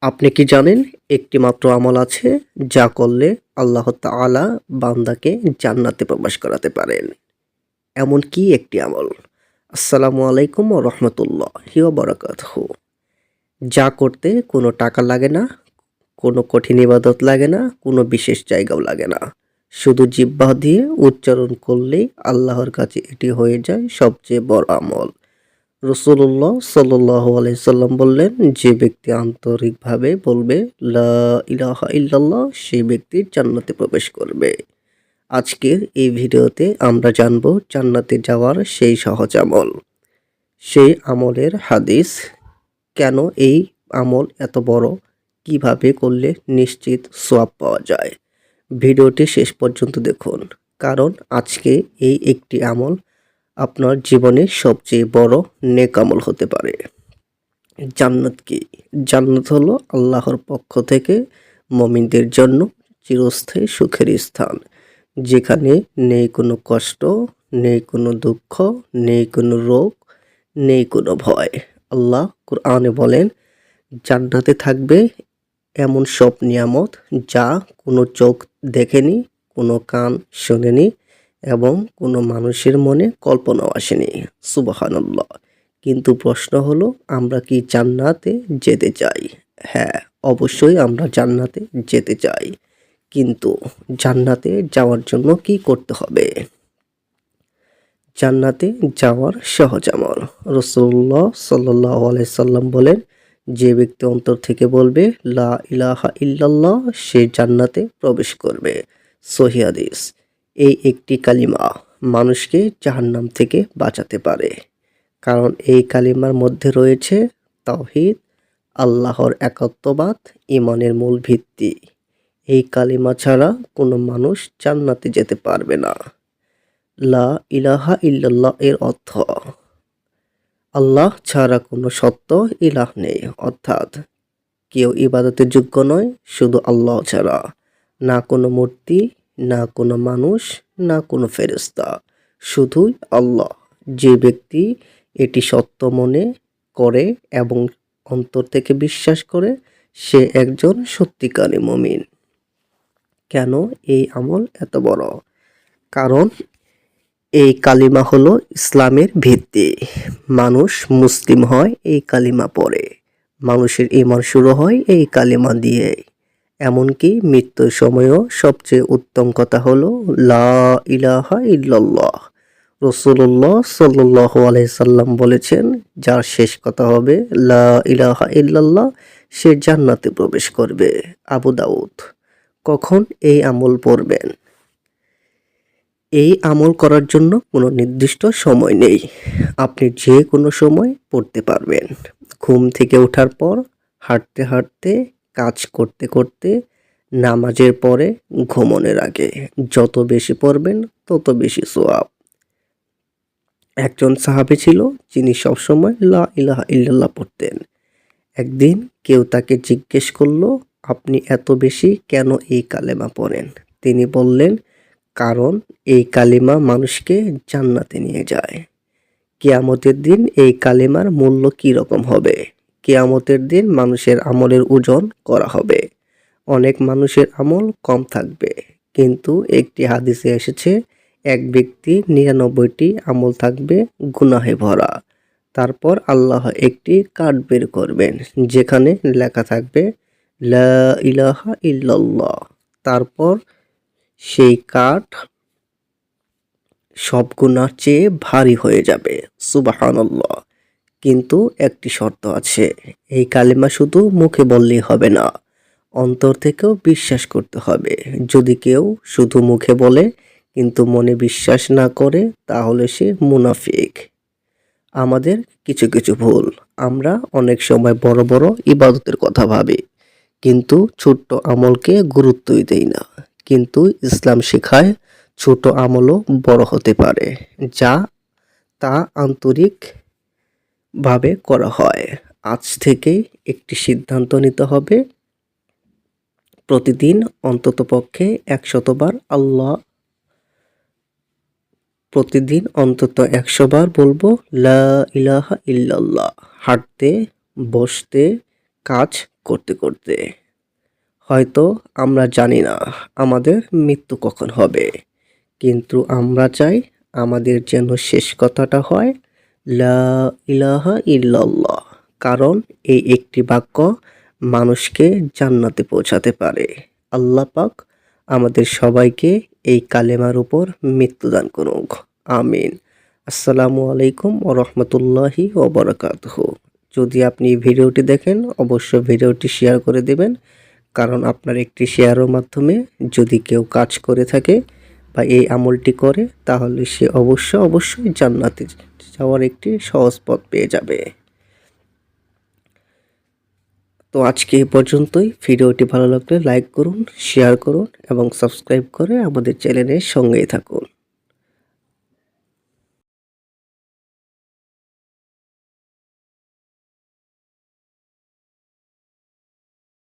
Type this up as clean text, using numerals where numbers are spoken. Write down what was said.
আপনি কি জানেন একটি মাত্র আমল আছে যা করলে আল্লাহ তাআলা বান্দাকে জান্নাতে প্রবেশ করাতে পারেন? এমন কি একটি আমল? আসসালামু আলাইকুম ওয়া রাহমাতুল্লাহি ওয়া বারাকাতুহু। যা করতে কোনো টাকা লাগে না, কোনো কঠিন ইবাদত লাগে না, কোনো বিশেষ জায়গাও লাগে না। শুধু জিহ্বা দিয়ে উচ্চারণ করলেই আল্লাহর কাছে এটি হয়ে যায় সবচেয়ে বড় আমল। রাসূলুল্লাহ সাল্লাল্লাহু আলাইহি সাল্লাম বললেন, যে ব্যক্তি আন্তরিকভাবে বলবে লা ইলাহা ইল্লাল্লাহ, সেই ব্যক্তি জান্নাতে প্রবেশ করবে। আজকের এই ভিডিওতে আমরা জানব জান্নাতে যাওয়ার সেই সহজ আমল, সেই আমলের হাদিস, কেন এই আমল এত বড়, কিভাবে করলে নিশ্চিত সওয়াব পাওয়া যায়। ভিডিওটি শেষ পর্যন্ত দেখুন, কারণ আজকে এই একটি আমল আপনার জীবনের সবচেয়ে বড় নেক আমল হতে পারে। জান্নাত কি? জান্নাত হলো আল্লাহর পক্ষ থেকে মুমিনদের জন্য চিরস্থায়ী সুখের স্থান, যেখানে নেই কোনো কষ্ট, নেই কোনো দুঃখ, নেই কোনো রোগ, নেই কোনো ভয়। আল্লাহ কুরআনে বলেন, জান্নাতে থাকবে এমন সব নিয়ামত যা কোনো চোখ দেখেনি, কোনো কান শোনেনি এবং কোনো মানুষের মনে কল্পনাও আসেনি। সুবহানাল্লাহ। কিন্তু প্রশ্ন হলো, আমরা কি জান্নাতে যেতে চাই? হ্যাঁ, অবশ্যই আমরা জান্নাতে যেতে চাই। কিন্তু জান্নাতে যাওয়ার জন্য কি করতে হবে? জান্নাতে যাওয়ার সহজ আমল। রাসূলুল্লাহ সাল্লাল্লাহু আলাইহি সাল্লাম বলেন, যে ব্যক্তি অন্তর থেকে বলবে লা ইলাহা ইল্লাল্লাহ, সে জান্নাতে প্রবেশ করবে। সহিহ হাদিস। এই একটি কালিমা মানুষকে জাহান্নাম থেকে বাঁচাতে পারে, কারণ এই কালিমার মধ্যে রয়েছে তাওহীদ, আল্লাহর একাত্মবাদ, ঈমানের মূল ভিত্তি। এই কালিমা ছাড়া কোনো মানুষ জান্নাতে যেতে পারবে না। লা ইলাহা ইল্লাল্লাহ এর অর্থ, আল্লাহ ছাড়া কোনো সত্য ইলাহ নেই, অর্থাৎ কেউ ইবাদতের যোগ্য নয় শুধু আল্লাহ ছাড়া। না কোনো মূর্তি, না কোনো মানুষ, না কোনো ফেরেশতা, শুধুই আল্লাহ। যে ব্যক্তি এটি সত্য মনে করে এবং অন্তর থেকে বিশ্বাস করে, সে একজন সত্যিকারী মুমিন। কেন এই আমল এত বড়? কারণ এই কালিমা হলো ইসলামের ভিত্তি। মানুষ মুসলিম হয় এই কালিমা পড়ে। মানুষের ঈমান শুরু হয় এই কালিমা দিয়ে। এমনকি মৃত্যুর সময়ও সবচেয়ে উত্তম কথা হলো লা ইলাহা ইল্লাল্লাহ। রাসূলুল্লাহ সাল্লাল্লাহু আলাইহি সাল্লাম বলেছেন, যার শেষ কথা হবে লা ইলাহা ইল্লাল্লাহ, সে জান্নাতে প্রবেশ করবে। আবু দাউদ। কখন এই আমল পড়বেন? এই আমল করার জন্য কোনো নির্দিষ্ট সময় নেই। আপনি যে কোনো সময় পড়তে পারবেন। ঘুম থেকে ওঠার পর, হাঁটতে হাঁটতে, কাজ করতে করতে, নামাজের পরে, ঘুমানোর আগে। যত বেশি পড়বেন তত বেশি সওয়াব। একজন সাহাবী ছিল, যিনি সবসময় লা ইলাহা ইল্লাল্লাহ পড়তেন। একদিন কেউ তাকে জিজ্ঞেস করল, আপনি এত বেশি কেন এই কালেমা পড়েন? তিনি বললেন, কারণ এই কালিমা মানুষকে জান্নাতে নিয়ে যায়। কিয়ামতের দিন এই কালিমার মূল্য কী রকম হবে? কিয়ামতের দিন মানুষের আমলের ওজন করা হবে। অনেক মানুষের আমল কম থাকবে, কিন্তু একটি হাদিসে এসেছে, এক ব্যক্তি ৯৯টি আমল থাকবে গুনাহে ভরা। তারপর আল্লাহ একটি কার্ড বের করবেন, যেখানে লেখা থাকবে লা ইলাহা ইল্লাল্লাহ। তারপর সেই কার্ড সব গুনার চেয়ে ভারী হয়ে যাবে। সুবহানাল্লাহ। কিন্তু একটি শর্ত আছে, এই কালিমা শুধু মুখে বললেই হবে না, অন্তর থেকেও বিশ্বাস করতে হবে। যদি কেউ শুধু মুখে বলে কিন্তু মনে বিশ্বাস না করে, তাহলে সে মুনাফিক। আমাদের কিছু কিছু ভুল, আমরা অনেক সময় বড় বড় ইবাদতের কথা ভাবি, কিন্তু ছোট্ট আমলকে গুরুত্বই দেই না। কিন্তু ইসলাম শেখায় ছোট আমলও বড় হতে পারে, যা তা আন্তরিকভাবে করা হয়। আজ থেকেই একটি সিদ্ধান্ত নিতে হবে, প্রতিদিন অন্ততপক্ষে ১০০ বার প্রতিদিন অন্তত ১০০ বার বলবো লা ইলাহা ইল্লাল্লাহ। হাঁটতে, বসতে, কাজ করতে করতে। হয়তো আমরা জানি না আমাদের মৃত্যু কখন হবে, কিন্তু আমরা চাই আমাদের যেন শেষ কথাটা হয় লা ইলাহা ইল্লাল্লাহ। কারণ এই একটি বাক্য মানুষকে জান্নাতে পৌঁছাতে পারে। আল্লাহ পাক আমাদের সবাইকে এই কালেমার উপর মৃত্যুদান করুক। আমিন। আসসালামু আলাইকুম ওয়া রাহমাতুল্লাহি ওয়া বারাকাতুহু। যদি আপনি ভিডিওটি দেখেন অবশ্যই ভিডিওটি শেয়ার করে দিবেন। কারণ আপনার একটি শেয়ারের মাধ্যমে যদি কেউ কাজ করে থাকে বা এই আমলটি করে তাহলে সে অবশ্যই জান্নাতে যাওয়ার একটি সহজ পথ পেয়ে যাবে। তো আজকে এই পর্যন্তই। ভিডিওটি ভালো লাগলে লাইক করুন, শেয়ার করুন এবং সাবস্ক্রাইব করে আমাদের চ্যানেলের সঙ্গেই থাকুন।